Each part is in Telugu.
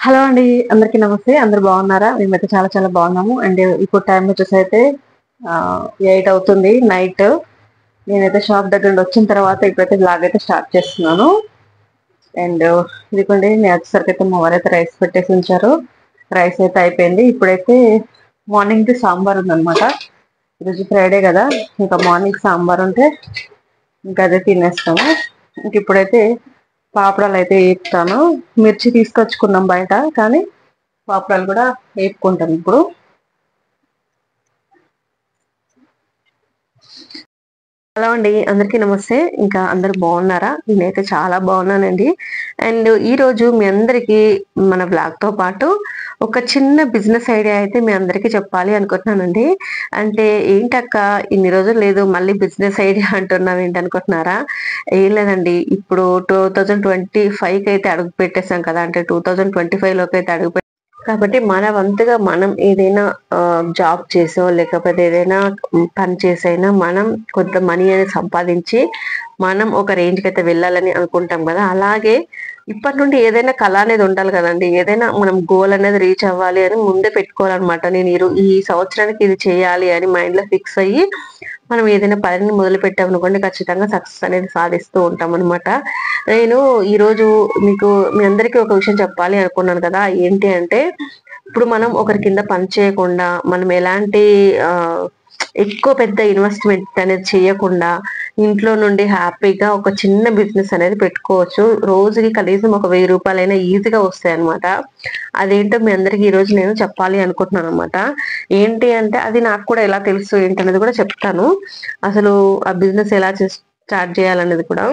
హలో అండి, అందరికీ నమస్తే. అందరు బాగున్నారా? మేమైతే చాలా చాలా బాగున్నాము. అండ్ ఇప్పుడు టైం వచ్చేసి అయితే 8 అవుతుంది నైట్. నేనైతే షాప్ దగ్గర నుండి వచ్చిన తర్వాత ఇప్పుడైతే బ్లాగ్ అయితే స్టార్ట్ చేస్తున్నాను. అండ్ ఇదిగోండి, నేను వచ్చేసరికి అయితే మా వారైతే రైస్ పెట్టేసి ఉంచారు. రైస్ అయితే అయిపోయింది. ఇప్పుడైతే మార్నింగ్ సాంబార్ ఉందన్నమాట. ఈరోజు ఫ్రైడే కదా, ఇంకా మార్నింగ్ సాంబార్ ఉంటే ఇంకా అదే తినేస్తాము. ఇంక ఇప్పుడైతే పాపడాలు అయితే వేపుతాను. మిర్చి తీసుకొచ్చుకున్నాం బయట, కానీ పాపడాలు కూడా వేపుకుంటాం ఇప్పుడు. హలో అండి, అందరికీ నమస్తే. ఇంకా అందరు బాగున్నారా? నేనైతే చాలా బాగున్నానండి. అండ్ ఈ రోజు మీ అందరికీ మన బ్లాగ్ తో పాటు ఒక చిన్న బిజినెస్ ఐడియా అయితే మీ అందరికీ చెప్పాలి అనుకుంటున్నానండి. అంటే ఏంటక్క ఇన్ని రోజులు లేదు, మళ్ళీ బిజినెస్ ఐడియా అంటున్నావు ఏంటి అనుకుంటున్నారా? ఏం లేదండి, ఇప్పుడు 2025కి అయితే అడుగు పెట్టేసాం కదా, అంటే 2025 లోకి అయితే అడుగు కాబట్టి మన వంతుగా మనం ఏదైనా జాబ్ చేసో లేకపోతే ఏదైనా పని చేసైనా మనం కొంత మనీ అనేది సంపాదించి మనం ఒక రేంజ్ కి అయితే వెళ్ళాలని అనుకుంటాం కదా. అలాగే ఇప్పటి నుండి ఏదైనా కళ అనేది ఉండాలి కదండి. ఏదైనా మనం గోల్ అనేది రీచ్ అవ్వాలి అని ముందే పెట్టుకోవాలన్నమాట. నేను ఈ సంవత్సరానికి ఇది చేయాలి అని మైండ్ లో ఫిక్స్ అయ్యి మనం ఏదైనా పనిని మొదలు పెట్టామనుకోండి, ఖచ్చితంగా సక్సెస్ అనేది సాధిస్తూ ఉంటాం అనమాట. నేను ఈరోజు మీ అందరికీ ఒక విషయం చెప్పాలి అనుకున్నాను కదా. ఏంటి అంటే, ఇప్పుడు మనం ఒకరి కింద పని చేయకుండా, మనం ఎలాంటి ఎక్కువ పెద్ద ఇన్వెస్ట్మెంట్ అనేది చేయకుండా ఇంట్లో నుండి హ్యాపీగా ఒక చిన్న బిజినెస్ అనేది పెట్టుకోవచ్చు. రోజుకి కనీసం ఒక 1000 రూపాయలైనా ఈజీగా వస్తాయి అనమాట. అదేంటో మీ అందరికి ఈ రోజు నేను చెప్పాలి అనుకుంటున్నాను అనమాట. ఏంటి అంటే, అది నాకు కూడా ఎలా తెలుసు ఏంటనేది కూడా చెప్తాను. అసలు ఆ బిజినెస్ ఎలా స్టార్ట్ చేయాలనేది కూడా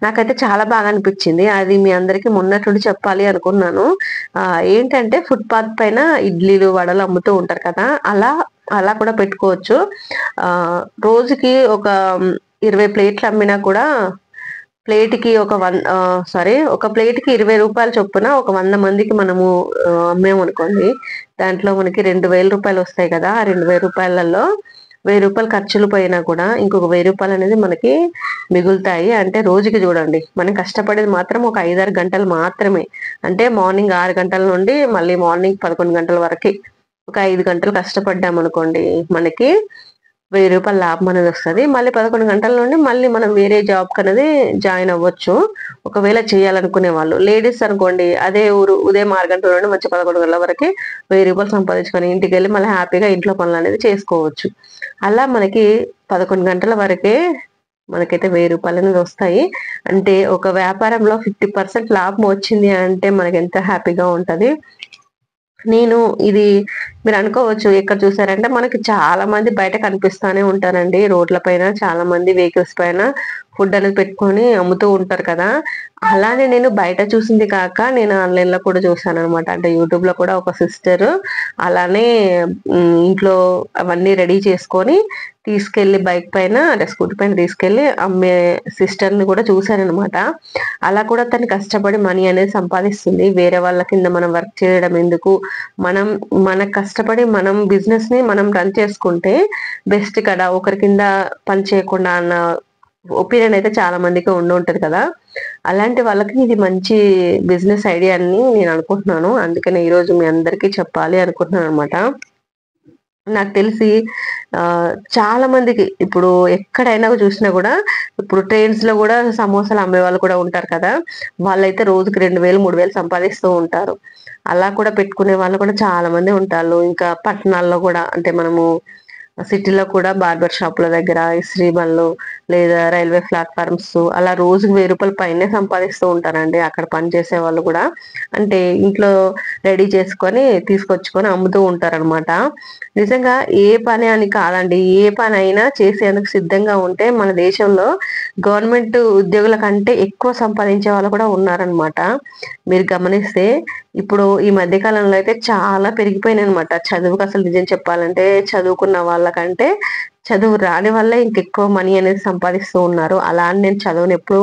నాకైతే చాలా బాగా అనిపించింది. అది మీ అందరికి మొన్నటి నుండి చెప్పాలి అనుకున్నాను. ఏంటంటే, ఫుట్పాత్ పైన ఇడ్లీలు వడలు అమ్ముతూ ఉంటారు కదా, అలా అలా కూడా పెట్టుకోవచ్చు. రోజుకి ఒక 20 ప్లేట్లు అమ్మినా కూడా ప్లేట్కి ఒక ప్లేట్కి 20 రూపాయల చొప్పున ఒక 100 మందికి మనము అమ్మేమనుకోండి, దాంట్లో మనకి 2000 రూపాయలు వస్తాయి కదా. ఆ 2000 రూపాయలలో 1000 రూపాయలు ఖర్చులు పోయినా కూడా ఇంకొక 1000 రూపాయలు అనేది మనకి మిగులుతాయి. అంటే రోజుకి చూడండి, మనం కష్టపడేది మాత్రం ఒక 5-6 గంటలు మాత్రమే. అంటే మార్నింగ్ 6 గంటల నుండి మళ్ళీ మార్నింగ్ 11 గంటల వరకు ఒక 5 గంటలు కష్టపడ్డాం అనుకోండి, మనకి 1000 రూపాయల లాభం అనేది వస్తుంది. మళ్ళీ 11 గంటల నుండి మళ్ళీ మనం వేరే జాబ్ అనేది జాయిన్ అవ్వచ్చు. ఒకవేళ చేయాలనుకునే వాళ్ళు లేడీస్ అనుకోండి, అదే ఊరు ఉదయం 6 గంటల నుండి మంచి 11 గంటల వరకు 1000 రూపాయలు సంపాదించుకొని ఇంటికి వెళ్ళి మళ్ళీ హ్యాపీగా ఇంట్లో పనులు అనేది చేసుకోవచ్చు. అలా మనకి 11 గంటల వరకే మనకైతే 1000 రూపాయలు అనేది వస్తాయి. అంటే ఒక వ్యాపారంలో 50% లాభం వచ్చింది అంటే మనకి ఎంత హ్యాపీగా ఉంటది. నేను ఇది మీరు అనుకోవచ్చు, ఎక్కడ చూసారంటే మనకి చాలా మంది బయట కనిపిస్తానే ఉంటారండి. రోడ్ల పైన చాలా మంది వెహికల్స్ పైన ఫుడ్ అనేది పెట్టుకొని అమ్ముతూ ఉంటారు కదా. అలానే నేను బయట చూసింది కాక నేను ఆన్లైన్ లో కూడా చూసాను అనమాట. అంటే యూట్యూబ్ లో కూడా ఒక సిస్టర్ అలానే ఇంట్లో అవన్నీ రెడీ చేసుకొని తీసుకెళ్లి బైక్ పైన అంటే స్కూటీ పైన తీసుకెళ్లి అమ్మే సిస్టర్ ని కూడా చూసాను అనమాట. అలా కూడా తను కష్టపడి మనీ అనేది సంపాదిస్తుంది. వేరే వాళ్ళ కింద మనం వర్క్ చేయడం ఎందుకు, మన కష్టపడి మనం బిజినెస్ ని మనం రన్ చేసుకుంటే బెస్ట్ కదా, ఒకరి కింద పని చేయకుండా అన్న ఒపీనియన్ అయితే చాలా మందికి ఉంటది కదా. అలాంటి వాళ్ళకి ఇది మంచి బిజినెస్ ఐడియా అని నేను అనుకుంటున్నాను. అందుకని ఈ రోజు మీ అందరికీ చెప్పాలి అనుకుంటున్నాను అనమాట. నాకు తెలిసి చాలా మందికి ఇప్పుడు ఎక్కడైనా చూసినా కూడా, ఇప్పుడు ట్రైన్స్ లో కూడా సమోసాలు అమ్మే వాళ్ళు కూడా ఉంటారు కదా. వాళ్ళైతే రోజుకి 2000 3000 సంపాదిస్తూ ఉంటారు. అలా కూడా పెట్టుకునే వాళ్ళు కూడా చాలా మంది ఉంటారు. ఇంకా పట్టణాల్లో కూడా, అంటే మనము సిటీలో కూడా బార్బర్ షాపుల దగ్గర, ఇస్త్రీ బండ్లు లేదా రైల్వే ప్లాట్ఫామ్స్ అలా రోజుకి 1000 రూపాయల పైనే సంపాదిస్తూ ఉంటారండి అక్కడ పని చేసే వాళ్ళు కూడా. అంటే ఇంట్లో రెడీ చేసుకొని తీసుకొచ్చుకొని అమ్ముతూ ఉంటారనమాట. నిజంగా ఏ పని అని కాదండి, ఏ పని అయినా చేసేందుకు సిద్ధంగా ఉంటే మన దేశంలో గవర్నమెంట్ ఉద్యోగుల కంటే ఎక్కువ సంపాదించే వాళ్ళు కూడా ఉన్నారనమాట. మీరు గమనిస్తే ఇప్పుడు ఈ మధ్య కాలంలో అయితే చాలా పెరిగిపోయినాయి అనమాట. చదువుకు అసలు నిజం చెప్పాలంటే, చదువుకున్న వాళ్ళకంటే చదువు రాని వల్లే ఇంకెక్కువ మనీ అనేది సంపాదిస్తూ ఉన్నారు. అలా అని నేను చదువుని ఎప్పుడు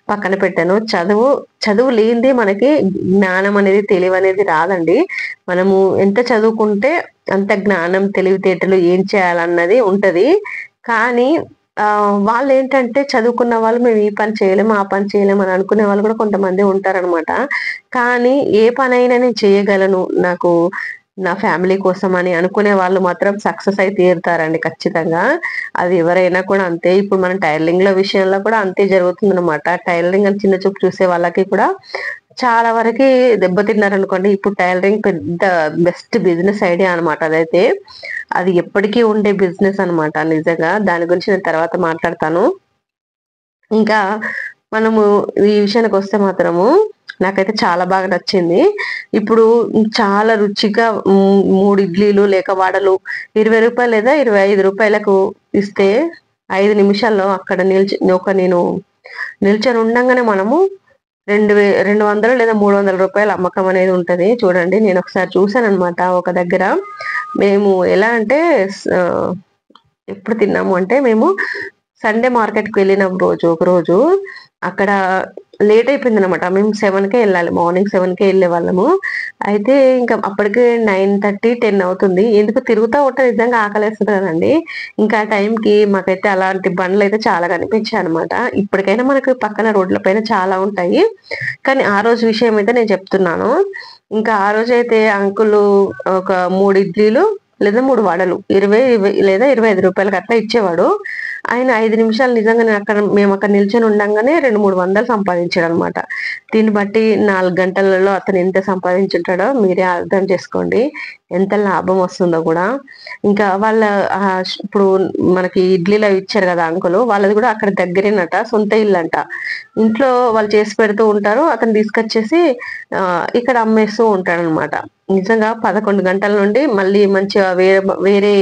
పక్కన పెట్టాను. చదువు లేనిదే మనకి జ్ఞానం అనేది, తెలివి అనేది రాదండి. మనము ఎంత చదువుకుంటే అంత జ్ఞానం, తెలివితేటలు ఏం చేయాలన్నది ఉంటది. కానీ వాళ్ళు ఏంటంటే చదువుకున్న వాళ్ళు మేము ఈ పని చేయలేము, ఆ పని చేయలేము అని అనుకునే వాళ్ళు కూడా కొంతమంది ఉంటారనమాట. కానీ ఏ పనైనా నేను చేయగలను. నాకు నా ఫ్యామిలీ కోసం అని అనుకునే వాళ్ళు మాత్రం సక్సెస్ అయి తీరుతారండి ఖచ్చితంగా. అది ఎవరైనా కూడా అంతే. ఇప్పుడు మనం టైలరింగ్‌లో విషయంలో కూడా అంతే జరుగుతుందనమాట. టైలరింగ్ అని చిన్న చూపు చూసే వాళ్ళకి కూడా చాలా వరకి దెబ్బతిన్నారనుకోండి. ఇప్పుడు టైలరింగ్ పెద్ద బెస్ట్ బిజినెస్ ఐడియా అనమాట అదైతే. అది ఎప్పటికీ ఉండే బిజినెస్ అనమాట నిజంగా. దాని గురించి నేను తర్వాత మాట్లాడతాను. ఇంకా మనము ఈ విషయానికొస్తే మాత్రము నాకైతే చాలా బాగా నచ్చింది. ఇప్పుడు చాలా రుచిగా 3 ఇడ్లీలు లేక వడలు రూ. 20 లేదా రూ. 25కు ఇస్తే 5 నిమిషాల్లో అక్కడ నేను నిల్చొని ఉండంగానే మనము 200 లేదా రూ. 300 అమ్మకం అనేది ఉంటది. చూడండి నేనొకసారి చూసాననమాట ఒక దగ్గర. మేము ఎలా అంటే ఎప్పుడు తిన్నాము అంటే మేము సండే మార్కెట్‌కి వెళ్ళిన ఒకరోజు అక్కడ లేట్ అయిపోయిందనమాట. మేము 7కే ఎళ్ళాలి. మార్నింగ్ 7కే ఎళ్ళేవాళ్ళము. అయితే ఇంకా అప్పటికే 9:30, 10 అవుతుంది. ఎందుకు తిరుగుతా ఉంటే నిజంగా ఆకలేస్తది కదండీ! ఇంకా ఆ టైంకి మాకైతే అలాంటి బండ్లయితే చాలా కనిపించాయనమాట. ఇప్పటికైనా మనకు పక్కన రోడ్ల పైన చాలా ఉంటాయి. కానీ ఆ రోజు విషయం అయితే నేను చెప్తున్నాను. ఇంకా ఆ రోజైతే అంకులు ఒక 3 ఇడ్లీలు లేదా 3 వడలు 20 లేదా రూ. 25కి అట్లా ఇచ్చేవాడు. ఆయన 5 నిమిషాలు నిజంగా మేమక్కడ నిల్చొని ఉండంగానే 2, 3 వందలు సంపాదించాడనమాట. దీన్ని బట్టి 4 గంటలలో అతను ఎంత సంపాదించుంటాడో మీరే అర్థం చేసుకోండి. ఎంత లాభం వస్తుందో గూడా. ఇంకా వాళ్ళ ఇప్పుడు మనకి ఇడ్లీలు అవి ఇచ్చారు గదా అంకులు. వాళ్ళది గూడా అక్కడ దగ్గరేనట. సొంత ఇల్లంట. ఇంట్లో వాళ్ళు చేసి పెడుతూ ఉంటారు. అతను తీసుకొచ్చేసి ఇక్కడ అమ్మేస్తూ ఉంటాడనమాట. నిజంగా 11 గంటల నుండి మళ్ళీ మంచిగా వేరే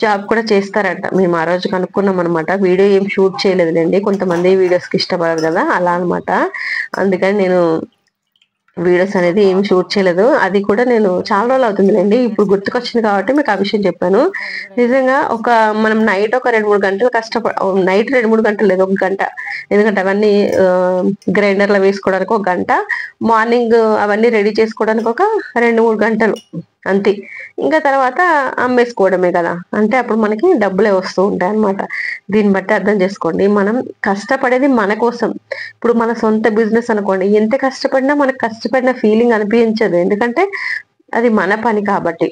జాబ్ కూడా చేస్తారంట. మేము ఆ రోజు కనుక్కున్నామనమాట. వీడియో ఏం షూట్ చేయలేదులెండి. కొంతమంది వీడియోస్‌కి ఇష్టపడరు గదా! అలా అనమాట. అందుకని నేను వీడియోస్ అనేది ఏమి షూట్ చేయలేదు. అది కూడా నేను చాలా రోజులవుతుందిలెండి. ఇప్పుడు గుర్తుకొచ్చింది కాబట్టి మీకు ఆ విషయం చెప్పాను. నిజంగా మనం నైట్ ఒక 2, 3 గంటలు నైట్ 2, 3 గంటలు లేదు. ఒక గంట. ఎందుకంటే అవన్నీ గ్రైండర్‌లో వేసుకోవడానికి ఒక గంట. మార్నింగ్ అవన్నీ రెడీ చేసుకోవడానికి ఒక 2, 3 గంటలు అంతే. ఇంకా తర్వాత అమ్మేసుకోవడమే గదా! అంటే అప్పుడు మనకి డబ్బులే వస్తూ ఉంటాయన్నమాట. దీన్ని బట్టి అర్థం చేసుకోండి. మనం కష్టపడేది మన కోసం. ఇప్పుడు మన సొంత బిజినెస్ అనుకోండి. ఎంత కష్టపడినా మనకు కష్టపడిన ఫీలింగ్ అనిపించదు. ఎందుకంటే అది మన పని కాబట్టి.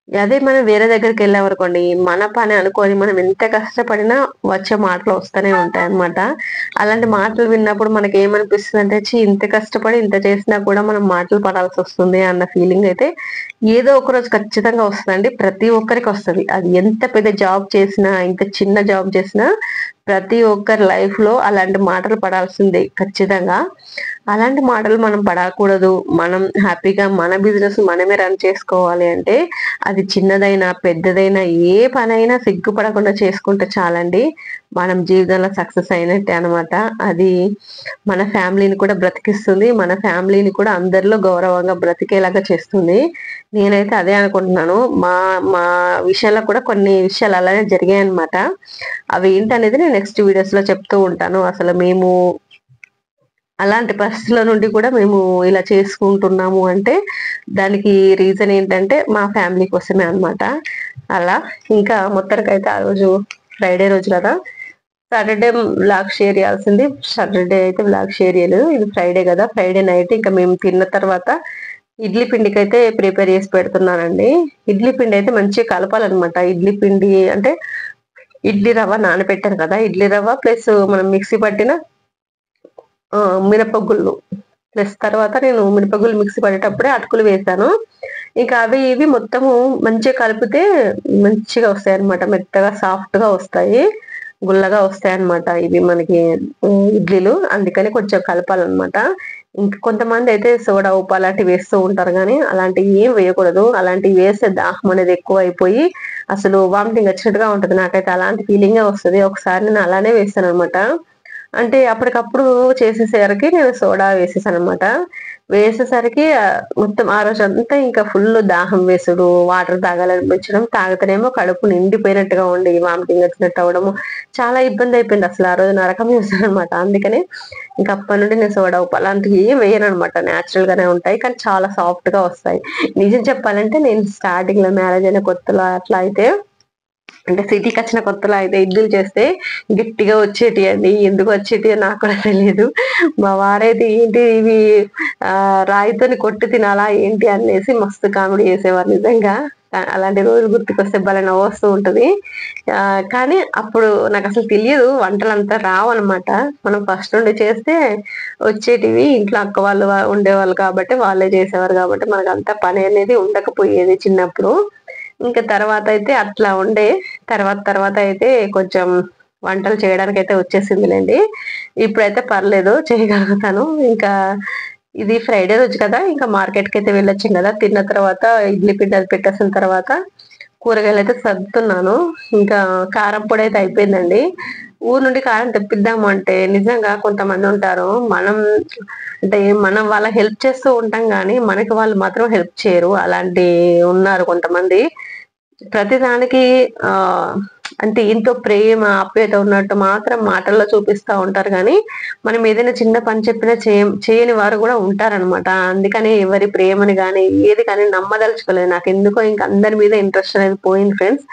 అదే మనం వేరే దగ్గరికెళ్ళామనుకోండి, మన పని అనుకోని మనం ఎంత కష్టపడినా వచ్చే మాటలు వస్తూనే ఉంటాయన్నమాట. అలాంటి మాటలు విన్నప్పుడు మనకేమనిపిస్తదంటే, ఇంత కష్టపడి ఇంత చేసినా కూడా మనం మాటలు పడాల్సొస్తుంది అన్న ఫీలింగ్ అయితే ఏదో ఒక రోజు ఖచ్చితంగా వస్తదండి. ప్రతి ఒక్కరికొస్తది. అది ఎంత పెద్ద జాబ్ చేసినా, ఎంత చిన్న జాబ్ చేసినా ప్రతి ఒక్కరి లైఫ్‌లో అలాంటి మాటలు పడాల్సిందే ఖచ్చితంగా. అలాంటి మాటలు మనం పడకూడదు. మనం హ్యాపీగా మన బిజినెస్ మనమే రన్ చేసుకోవాలి అంటే అది చిన్నదైనా, పెద్దదైనా ఏ పనైనా సిగ్గుపడకుండా చేసుకుంటే చాలండి. మనం జీవితంలో సక్సెస్ అయినట్టే అనమాట. అది మన ఫ్యామిలీని కూడా బ్రతికిస్తుంది. మన ఫ్యామిలీని కూడా అందరిలో గౌరవంగా బ్రతికేలాగా చేస్తుంది. నేనైతే అదే అనుకుంటున్నాను. మా మా విషయంలో కూడా కొన్ని విషయాలు అలానే జరిగాయన్నమాట. అవి ఏంటనేది నేను నెక్స్ట్ వీడియోస్‌లో చెప్తూ ఉంటాను. అసలు మేము అలాంటి పరిస్థితుల నుండి కూడా మేము ఇలా చేసుకుంటున్నాము అంటే, దానికి రీజన్ ఏంటంటే, మా ఫ్యామిలీ కోసమే అన్నమాట. అలా ఇంకా మొత్తానికైతే ఆ రోజు ఫ్రైడే రోజు కదా! సాటర్‌డే వ్లాగ్ షేర్ చేయాల్సింది. సాటర్‌డే అయితే వ్లాగ్ షేర్ చేయలేదు. ఇది ఫ్రైడే కదా! ఫ్రైడే నైట్ ఇంకా మేము తిన్న తర్వాత ఇడ్లీ పిండికైతే ప్రిపేర్ చేసి పెడుతున్నానండి. ఇడ్లీ పిండి అయితే మంచిగా కలపాలన్నమాట. ఇడ్లీ పిండి అంటే ఇడ్లీ రవ్వ నానబెట్టాను కదా! ఇడ్లీ రవ్వ ప్లస్ మనం మిక్సీ పట్టిన మినపగుళ్ళు. ప్లస్ తర్వాత నేను మినపగుళ్ళు మిక్సీ పడేటప్పుడే అటుకులు వేశాను. ఇంకా అవి ఇవి మొత్తము మంచిగా కలిపితే మంచిగా వస్తాయన్నమాట. మెత్తగా సాఫ్ట్‌గా వస్తాయి. గుల్లగా వస్తాయన్నమాట. ఇవి మనకి ఇడ్లీలు. అందుకని కొంచెం కలపాలన్నమాట. కొంతమందయితే సోడా, ఉప్పు అలాంటివి వేస్తూ ఉంటారు గానీ, అలాంటివి ఏం వేయకూడదు. అలాంటివి వేస్తే దాహం అనేది ఎక్కువైపోయి అసలు వామిటింగ్ వచ్చినట్టుగా ఉంటది. నాకైతే అలాంటి ఫీలింగే వస్తది. ఒకసారి నేను అలానే వేశాననమాట. అంటే అప్పటికప్పుడు చేసేసరికి నేను సోడా వేసేసాననమాట. వేసేసరికి మొత్తం ఆ రోజంతా ఇంకా ఫుల్లు దాహం వేసుడు, వాటర్ తాగాలనిపించడం, తాగితేనేమో కడుపు నిండిపోయినట్టుగా ఉండి వామిటింగ్ వచ్చినట్టు అవ్వడము, చాలా ఇబ్బందయిపోయింది. అసలు ఆ రోజు నరకం చూసాననమాట. అందుకని ఇంక అప్పటి నుండి నేను సోడా, ఉప్పు అలాంటివి ఏం వేయననమాట. నేచురల్ గానే ఉంటాయి. కానీ చాలా సాఫ్ట్‌గా వస్తాయి. నిజం చెప్పాలంటే నేను స్టార్టింగ్‌లో మ్యారేజ్ అయిన కొత్తలో అట్లా అయితే అంటే సిటీకి వచ్చిన కొత్తలో అయితే ఇడ్లీలు చేస్తే గట్టిగా వచ్చేటి అండి. ఎందుకు వచ్చేటి నాకు కూడా తెలియదు. మా వారైతే ఏంటి ఇవి రాయితోని కొట్టి తినాలా ఏంటి అనేసి మస్తు కామెడీ చేసేవారు నిజంగా. అలాంటి రోజులు గుర్తుకొస్తే భలే నవ్వొస్తూ ఉంటది. కానీ అప్పుడు నాకసలు తెలియదు. వంటలంతా రావనమాట. మనం ఫస్ట్ నుండి చేస్తే వచ్చేటివి. ఇంట్లో అక్క వాళ్ళు ఉండేవాళ్ళు కాబట్టి వాళ్ళే చేసేవారు కాబట్టి మనకంత పని అనేది ఉండకపోయేది చిన్నప్పుడు. ఇంకా తర్వాత అయితే అట్లా ఉండే. తర్వాత అయితే కొంచెం వంటలు చేయడానికైతే వచ్చేసిందిలెండి. ఇప్పుడైతే పర్లేదు చేయగలుగుతాను. ఇంకా ఇది ఫ్రైడే రోజు కదా! ఇంకా మార్కెట్‌కైతే వెళ్ళొచ్చాం కదా! తిన్న తర్వాత ఇడ్లీ పిండి అది పెట్టేసిన తర్వాత కూరగాయలైతే సర్దుతున్నాను. ఇంకా కారం పొడైతే అయిపోయిందండి. ఊరు నుండి కారం తెప్పిద్దాము అంటే నిజంగా కొంతమందుంటారు. అంటే మనం వాళ్ళకి హెల్ప్ చేస్తూ ఉంటాం గానీ, మనకి వాళ్ళు మాత్రం హెల్ప్ చేయరు. అలాంటి ఉన్నారు కొంతమంది. ప్రతిదానికి అంటే ఎంతో ప్రేమ, ఆప్యాయత ఉన్నట్టు మాత్రం మాటల్లో చూపిస్తా ఉంటారు గానీ, మనం ఏదైనా చిన్న పని చెప్పినా చేయని వారు గూడా ఉంటారనమాట. అందుకని ఎవరి ప్రేమని గానీ, ఏది కానీ నమ్మదలుచుకోలేదు. నాకెందుకో ఇంక అందరి మీద ఇంట్రెస్ట్ అనేది పోయింది ఫ్రెండ్స్.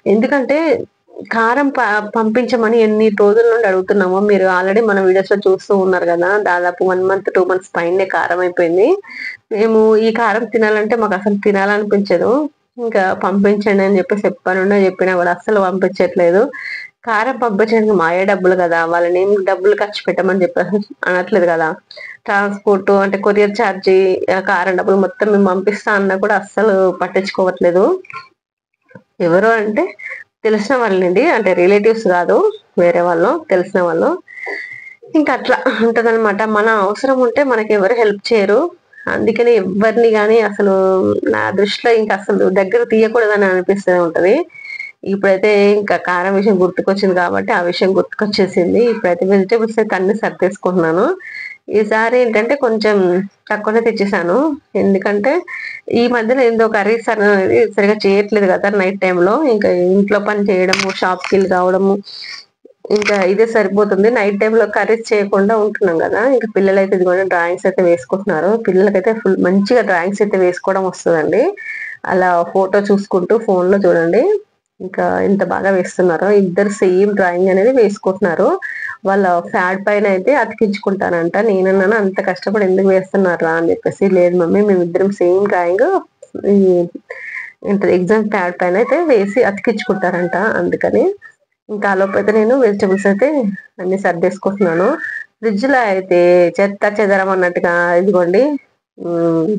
ఎందుకంటే కారం పంపించమని ఎన్ని రోజుల నుండి అడుగుతున్నామో మీరు ఆల్రెడీ మన వీడియోస్‌లో చూస్తూ ఉన్నారు గదా! దాదాపు 1 మంత్, 2 మంత్స్ పైనే కారం అయిపోయింది. మేము ఈ కారం తినాలంటే మాకసలు తినాలనిపించదు. ఇంకా పంపించండి అని చెప్పేసి ఎప్పటినుండో చెప్పినా కూడా అస్సలు పంపించట్లేదు. కారం పంపించడానికి మాయే డబ్బులు కదా! వాళ్ళనేం డబ్బులు ఖర్చు పెట్టమని చెప్పేసి అనట్లేదు కదా! ట్రాన్స్‌పోర్ట్ అంటే కొరియర్ ఛార్జీ, కారం డబ్బులు మొత్తం మేము పంపిస్తా అన్నా కూడా అస్సలు పట్టించుకోవట్లేదు. ఎవరు అంటే తెలిసిన వాళ్ళండి. అంటే రిలేటివ్స్ గాదు. వేరే వాళ్ళు, తెలిసిన వాళ్ళు. ఇంక అట్లా ఉంటదనమాట. మన అవసరం ఉంటే మనకెవరు హెల్ప్ చేయరు. అందుకని ఎవ్వరిని గాని అసలు నా దృష్టిలో ఇంక అసలు దగ్గర తీయకూడదని అనిపిస్తూ ఉంటది. ఇప్పుడైతే ఇంకా కారం విషయం గుర్తుకొచ్చింది కాబట్టి, ఆ విషయం గుర్తుకొచ్చేసింది. ఇప్పుడైతే వెజిటబుల్స్ అయితే అన్నీ సర్దేసుకుంటున్నాను. ఈసారి ఏంటంటే కొంచెం తక్కువనే తెచ్చేసాను. ఎందుకంటే ఈ మధ్యన ఏందో కర్రీస్ అనేది సరిగ్గా చేయట్లేదు కదా! నైట్ టైమ్‌లో. ఇంకా ఇంట్లో పని చేయడము, షాప్‌కెళ్ళి రావడము ఇంకా ఇదే సరిపోతుంది. నైట్ టైమ్‌లో కర్రీస్ చేయకుండా ఉంటున్నాం గదా! ఇంక పిల్లలైతే ఇదిగోండి డ్రాయింగ్స్ అయితే వేసుకుంటున్నారు. పిల్లలకైతే మంచిగా డ్రాయింగ్స్ అయితే వేసుకోవడం వస్తదండి. అలా ఫోటో చూసుకుంటూ ఫోన్‌లో చూడండి. ఇంకా ఎంత బాగా వేస్తున్నారో. ఇద్దరు సేమ్ డ్రాయింగ్ అనేది వేసుకుంటున్నారు. వాళ్ళ ఫ్యాడ్ పైన అయితే అతికించుకుంటారంట. నేనన్నాను అంత కష్టపడి ఎందుకు వేస్తున్నారురా అని చెప్పేసి. లేదు మమ్మీ మేమిద్దరం సేమ్ డ్రాయింగ్ ఈ ఏంటది ఎగ్జామ్ ప్యాడ్ పైన అయితే వేసి అతికించుకుంటారంట అందుకని. ఇంకా ఆలోపైతే నేను వెజిటబుల్స్ అయితే అన్ని సర్దేసుకుంటున్నాను. ఫ్రిడ్జ్‌లో అయితే చెత్త చెదారం అన్నట్టుగా ఇదిగోండి హ్మ్.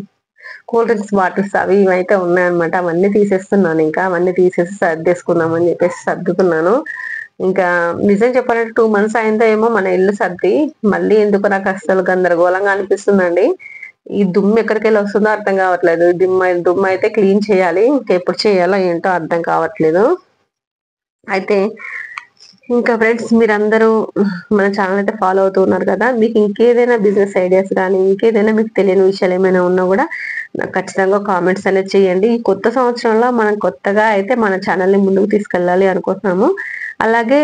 కూల్ డ్రింక్స్ బాటిల్స్ అవి ఇవి అయితే ఉన్నాయన్నమాట. అవన్నీ తీసేస్తున్నాను ఇంకా. అవన్నీ తీసేసి సర్దేసుకుందాం అని చెప్పేసి సర్దుతున్నాను. ఇంకా నిజం చెప్పాలంటే 2 మంత్స్ అయిందో ఏమో మన ఇల్లు సర్ది. మళ్ళీ ఎందుకో నాకు అస్సలు గందరగోళంగా అనిపిస్తుందండి. ఈ దుమ్ము ఎక్కడికెళ్ళి వస్తుందో అర్థం కావట్లేదు. దుమ్మయితే క్లీన్ చేయాలి. ఇంకెప్పుడు చేయాలో ఏంటో అర్థం కావట్లేదు. అయితే ఇంకా ఫ్రెండ్స్ మీరందరూ మన ఛానల్ అయితే ఫాలో అవుతూ ఉన్నారు కదా! మీకు ఇంకేదైనా బిజినెస్ ఐడియాస్ గానీ, ఇంకేదైనా మీకు తెలియని విషయాలు ఏమైనా ఉన్నా గూడా నాకు ఖచ్చితంగా కామెంట్స్ అనేది చేయండి. ఈ కొత్త సంవత్సరంలో మనం కొత్తగా అయితే మన ఛానల్‌ని ముందుకు తీసుకెళ్ళాలి అనుకుంటున్నాము. అలాగే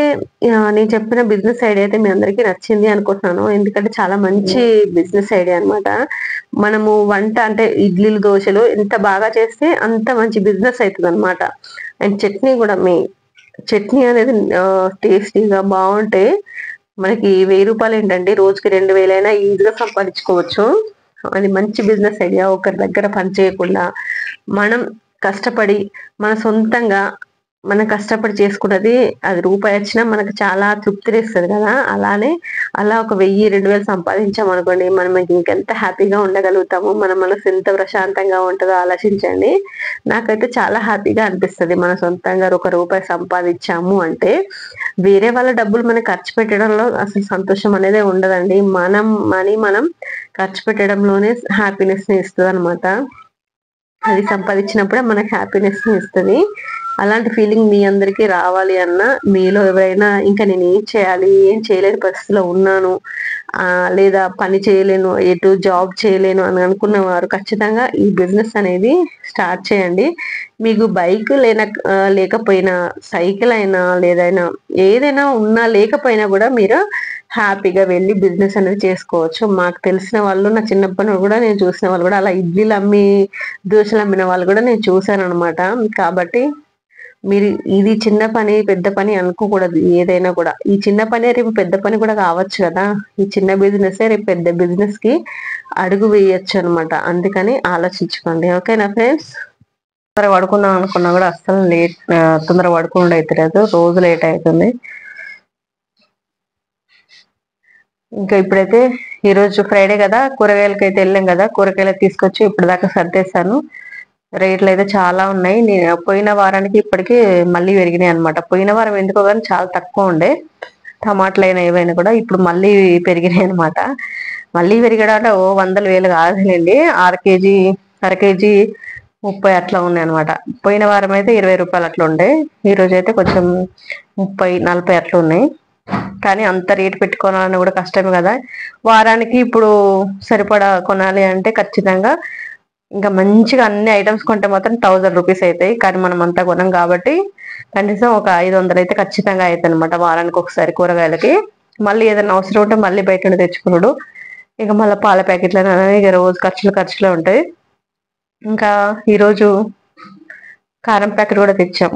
నేను చెప్పిన బిజినెస్ ఐడియా అయితే మీ అందరికీ నచ్చింది అనుకుంటున్నాను. ఎందుకంటే చాలా మంచి బిజినెస్ ఐడియా అనమాట. మనము వంట అంటే ఇడ్లీలు, దోసలు ఎంత బాగా చేస్తే అంత మంచి బిజినెస్ అయితదనమాట. అండ్ చట్నీ గూడా చట్నీ అనేది టేస్టీగా బావుంటే మనకి రూ. 1000 ఏంటండి రోజుకి 2000 అయినా ఈజీగా సంపాదించుకోవచ్చు. అది మంచి బిజినెస్ ఐడియా. ఒకరి దగ్గర పని చేయకుండా మనం కష్టపడి మన సొంతంగా మనం కష్టపడి చేసుకున్నది అది రూపాయొచ్చినా మనకు చాలా తృప్తినిస్తది గదా! అలా ఒక 1000, 2000 సంపాదించామనుకోండి మనం ఇంకెంత హ్యాపీగా ఉండగలుగుతామో, మన మనసు ఎంత ప్రశాంతంగా ఉంటదో ఆలోచించండి. నాకైతే చాలా హ్యాపీగా అనిపిస్తది. మన సొంతంగా ఒక రూపాయి సంపాదిచ్చాము అంటే, వేరే వాళ్ళ డబ్బులు మనం ఖర్చు పెట్టడంలో అసలు సంతోషం అనేదే ఉండదండి. మనం ఖర్చు పెట్టడంలోనే హ్యాపీనెస్‌ని ఇస్తదనమాట. అది సంపాదించినప్పుడే మనకు హ్యాపీనెస్‌ని ఇస్తది. అలాంటి ఫీలింగ్ మీ అందరికీ రావాలి అన్నా, మీలో ఎవరైనా ఇంకా నేనేం చేయాలి? ఏం చేయలేని పరిస్థితిలో ఉన్నాను. లేదా పని చేయలేను, ఎటు జాబ్ చేయలేను అని అనుకున్నవారు ఖచ్చితంగా ఈ బిజినెస్ అనేది స్టార్ట్ చేయండి. మీకు బైక్ లేకపోయినా, సైకిల్ అయినా ఏదైనా ఉన్నా లేకపోయినా గూడా మీరు హ్యాపీగా వెళ్లి బిజినెస్ అనేది చేసుకోవచ్చు. మాకు తెలిసిన వాళ్ళు నా చిన్నప్పటి నుండి గూడా నేను చూసిన వాళ్ళు గూడా అలా ఇడ్లీలమ్మి, దోసలమ్మిన వాళ్ళు గూడా నేను చూసాననమాట. కాబట్టి మీరు ఇది చిన్న పని పెద్ద పని అనుకోకూడదు. ఏదైనా కూడా ఈ చిన్న పని రేపు పెద్ద పని కూడా కావచ్చు కదా. ఈ చిన్న బిజినెస్ రేపు పెద్ద బిజినెస్ కి అడుగు వేయచ్చు అనమాట. అందుకని ఆలోచించుకోండి. ఓకేనా ఫ్రెండ్స్? తొందర పడుకుందాం అనుకున్నా కూడా అస్సలు లేట్, తొందర పడుకుండా అవుతలేదు, రోజు లేట్ అవుతుంది. ఇంకా ఇప్పుడైతే ఈరోజు ఫ్రైడే కదా, కూరగాయలకి అయితే వెళ్ళాం కదా, కూరగాయలు తీసుకొచ్చి ఇప్పుడు దాకా సర్దేశాను. రేట్లు అయితే చాలా ఉన్నాయి. నేను పోయిన వారానికి ఇప్పటికి మళ్ళీ పెరిగినాయి అనమాట. పోయిన వారం ఎందుకో కానీ చాలా తక్కువ ఉండే, టమాటాలు అయినా ఏవైనా కూడా ఇప్పుడు మళ్ళీ పెరిగినాయి అనమాట. మళ్ళీ పెరిగడం అంటే ఓ వందలు వేలు కాదులేండి, అర కేజీ 30 అట్లా ఉన్నాయి అనమాట. పోయిన వారం అయితే 20 రూపాయలు అట్లా ఉండే, ఈ రోజు అయితే కొంచెం 30-40 అట్లా ఉన్నాయి. కానీ అంత రేటు పెట్టుకోవాలని కూడా కష్టమే కదా. వారానికి ఇప్పుడు సరిపడా కొనాలి అంటే ఖచ్చితంగా ఇంకా మంచిగా అన్ని ఐటమ్స్ కొంటే మాత్రం 1000 రూపీస్ అవుతాయి. కానీ మనం అంతా కొనం కాబట్టి కనీసం ఒక 500 అయితే ఖచ్చితంగా అవుతాయి అనమాట వారానికి ఒకసారి కూరగాయలకి. మళ్ళీ ఏదైనా అవసరం ఉంటే మళ్ళీ బయట నుండి తెచ్చుకున్నాడు. ఇక మళ్ళీ పాల ప్యాకెట్లు ఇక రోజు ఖర్చులే ఉంటాయి. ఇంకా ఈరోజు కారం ప్యాకెట్ కూడా తెచ్చాం.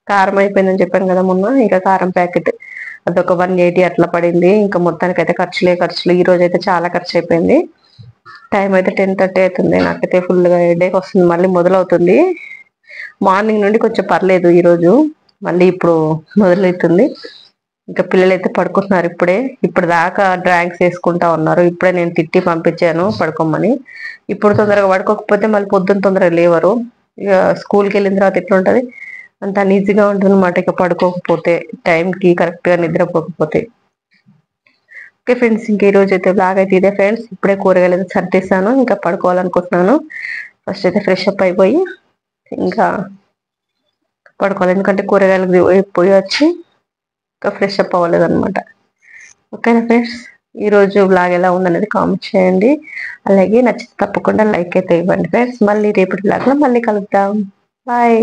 కారం అయిపోయిందని చెప్పాను కదా మొన్న, ఇంకా కారం ప్యాకెట్ అదొక 180 అట్లా పడింది. ఇంకా మొత్తానికి అయితే ఖర్చులు ఈ రోజు అయితే చాలా ఖర్చు అయిపోయింది. టైం అయితే 10:30 అవుతుంది. నాకైతే ఫుల్గా హెడేక్ వస్తుంది, మళ్ళీ మొదలవుతుంది. మార్నింగ్ నుండి కొంచెం పర్లేదు, ఈరోజు మళ్ళీ ఇప్పుడు మొదలవుతుంది. ఇంకా పిల్లలు అయితే పడుకుంటున్నారు ఇప్పుడు దాకా డ్రాయింగ్స్ వేసుకుంటా ఉన్నారు. ఇప్పుడే నేను తిట్టి పంపించాను పడుకోమని. ఇప్పుడు తొందరగా పడుకోకపోతే మళ్ళీ పొద్దున్న తొందరగా లేవరు. ఇక స్కూల్కి వెళ్ళిన తర్వాత ఎట్లుంటది, అంత ఈజీగా ఉంటుంది అన్నమాట. ఇక పడుకోకపోతే, టైంకి కరెక్ట్ గా నిద్రపోకపోతే. ఓకే ఫ్రెండ్స్, ఇంక ఈ రోజు అయితే బ్లాగ్ అయితే ఇదే ఫ్రెండ్స్. ఇప్పుడే కూరగాయలు అయితే సర్దేశాను, ఇంకా పడుకోవాలనుకుంటున్నాను. ఫస్ట్ అయితే ఫ్రెష్ అప్ అయిపోయి ఇంకా పడుకోవాలి, ఎందుకంటే కూరగాయలకు పోయి వచ్చి ఇంకా ఫ్రెష్ అప్ అవ్వలేదు అనమాట. ఓకేనా ఫ్రెండ్స్, ఈ రోజు బ్లాగ్ ఎలా ఉందనేది కామెంట్ చేయండి. అలాగే నచ్చితే తప్పకుండా లైక్ అయితే ఇవ్వండి ఫ్రెండ్స్. మళ్ళీ రేపటి బ్లాగ్ లో మళ్ళీ కలుద్దాం. బాయ్.